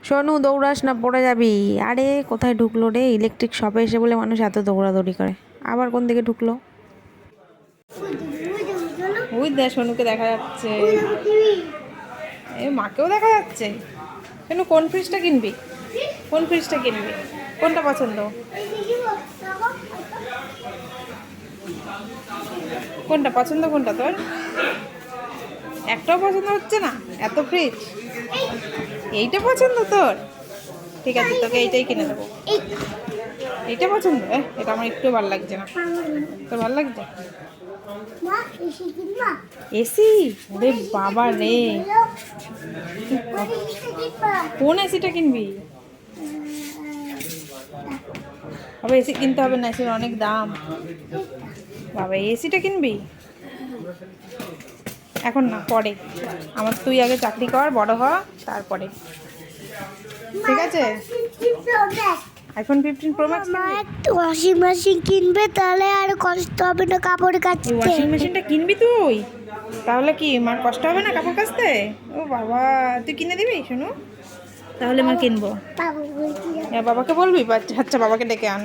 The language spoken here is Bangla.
সোনু দৌড়াস না, পড়ে যাবি। আরে কোথায় ঢুকলো রে? ইলেকট্রিক শপে এসে বলে মানুষ এত দৌড়াদৌড়ি করে। আবার কোন দিকে ঢুকলো? ওই দেখ, সোনুকে দেখা যাচ্ছে। এ মাকেও দেখা যাচ্ছে। সোনু কোন ফ্রিজটা কিনবি? কোন ফ্রিজটা কিনবি? কোনটা পছন্দ? কোনটা পছন্দ, কোনটা তোর? একটাও পছন্দ হচ্ছে না? এত ফ্রিজ। এইটা পছন্দ তোর? ঠিক আছে, তোকে এইটাই কিনে দেবো। এইটা পছন্দ? এটা আমার একটু ভালো লাগছে না। তোর ভালো লাগছে? এসি? ওরে বাবা রে, কোন এসিটা কিনবি? বাবা এসি কিনতে হবে না, এসির অনেক দাম। বাবা এসিটা কিনবি? এখন না, পরে। আমার তুই আগে চাকরি কর, বড় হ, তারপরে। ঠিক আছে? আইফোন 15 প্রো ম্যাক্স কিনবি? ওয়াশিং মেশিন কিনবে, তাহলে আর কষ্ট হবে না কাপড় কাচতে। ওয়াশিং মেশিনটা কিনবি তুই? তাহলে কি মার কষ্ট হবে না কাপড় কাচতে? ও বাবা, তুই কিনে দিবি শোনো? তাহলে মা কিনবো। বাবাকে বলবি? আচ্ছা, বাবাকে ডেকে আন।